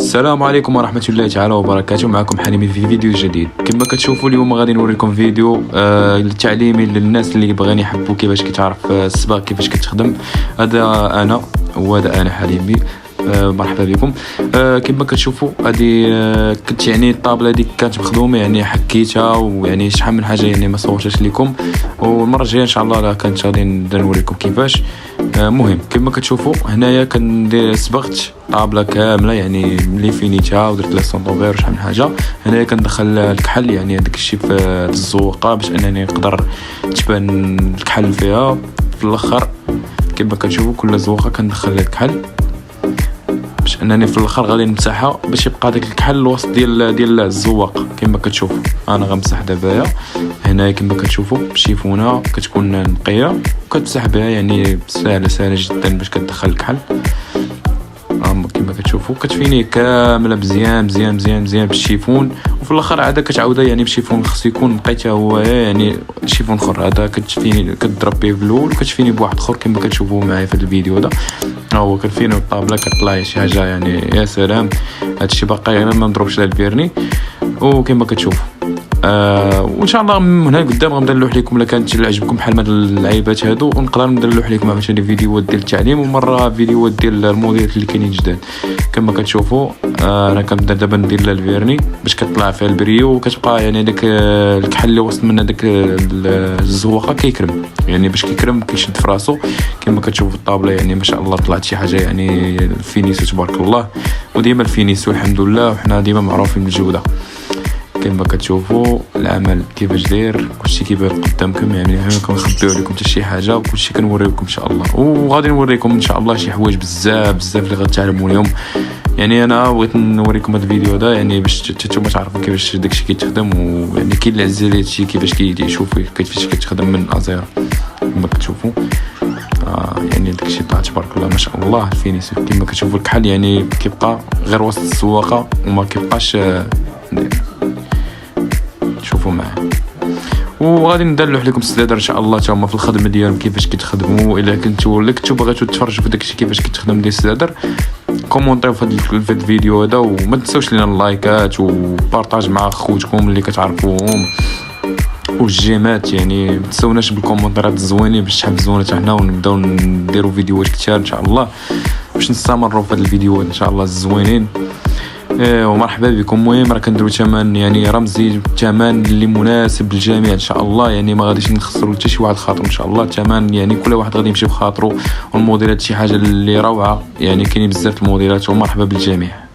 السلام عليكم ورحمة الله تعالى وبركاته. معكم حليمي في فيديو جديد. كما كتشوفوا اليوم غادي نوريكم فيديو تعليمي للناس اللي بغاني يحبوا كيفاش كتعرف الصباغ كيفاش كتخدم. هذا انا وهذا انا حليمي. مرحبا بكم. كما كتشوفوا هذه كنت يعني الطابله هذيك كانت مخدومه، يعني حكيتها ويعني شحال من حاجه يعني ما صورتش لكم، والمره الجايه ان شاء الله كانت غادي نوريكم كيفاش. مهم كما كتشوفوا هنايا كندير صبغت طابله كامله يعني ملي فينيتها ودرت لها سونطوفير وشحال من حاجه. هنايا كندخل الكحل يعني هذاك الشيء في الزوقه باش انني نقدر تبان الكحل فيها في الاخر. كما كتشوفوا كل زوقه كندخل الكحل باش انني في الاخر غادي نمسحها باش يبقى داك الكحل الوسط ديال الزواق. كما كتشوفوا انا غنمسح دابا هنا. كما كتشوفوا الشيفونه كتكون نقيه وكتمسح بها يعني سهله جدا باش كتدخل الكحل. كما كتشوفوا كتفيني كامله مزيان مزيان مزيان مزيان بالشيفون، وفي الاخر عاد كتعاودها يعني بشيفون خصو يكون نقيته هو يعني شيفون اخر. هذا كتفيني كضرب به بالاول وكتفيني بواحد اخر كما كتشوفوا معايا في الفيديو هذا. هو كتفيني الطابله كطلع شي حاجه يعني يا سلام. هادشي باقي غير ما نضربش لها الفيرني. وكما كتشوفوا وان شاء الله من هنا قدام غنبدا نلوح لكم الا كانت عجبكم بحال هاد اللعيبات هادو، ونقدر نبدا نلوح لكم عاوتاني فيديوهات ديال التعليم ومره فيديوهات ديال الموديلات اللي كاينين جداد. كما كتشوفوا انا كنبدا دابا ندير لها الفيرني باش كطلع فيها البريو وكتبقى يعني داك الكحل اللي وسط من هذاك الزواقه كيكرم، يعني باش كيكرم كيشد في راسو. كما كتشوفوا الطابله يعني ما شاء الله طلعت شي حاجه يعني الفينيسو تبارك الله، وديما الفينيسو الحمد لله وحنا ديما معروفين بالجوده. كما كتشوفوا العمل كيفاش داير كلشي كيبان قدامكم، يعني ما كنخبيو عليكم حتى شي حاجه وكلشي كنوريكم ان شاء الله. وغادي نوريكم ان شاء الله شي حوايج بزاف اللي غتعلموا اليوم. يعني انا بغيت نوريكم هذا الفيديو هذا يعني باش نتوما تعرفوا كيفاش داكشي كيتخدم، ويعني كاين اللي عزيز عليه هادشي كيفاش كيشوف كيفاش كتخدم من ازير. كما كتشوفوا يعني داكشي طلع تبارك الله ما شاء الله الفينيس. كما كتشوفوا الكحل يعني كيبقى غير وسط السواقه وما كيبقاش. شوفوا معايا وغادي ندلح لكم السلادر ان شاء الله تما في الخدمه ديالهم كيفاش كيتخدموا. الا كنتو بغيتو تفرجوا في داكشي كيفاش كيتخدم ديال السلادر كومونطيو في هذا الفيديو هذا، وما تنساوش لينا اللايكات وبارطاج مع خوتكم اللي كتعرفوهم والجيمات. يعني ما تنساوناش بالكومونطيرات الزوينين باش تحفزونا حتى حنا ونبداو نديروا فيديوهات كثار ان شاء الله باش نستمروا في هذه الفيديوهات ان شاء الله الزوينين. ومرحبا بكم. المهم راه كنديروا ثمن يعني رمزي، ثمن اللي مناسب للجميع ان شاء الله. يعني ما غاديش نخسروا حتى شي واحد خاطر ان شاء الله. الثمن يعني كل واحد غادي يمشي بخاطرو، والموديلات شي حاجه اللي روعه يعني كاينين بزاف الموديلات. ومرحبا بالجميع.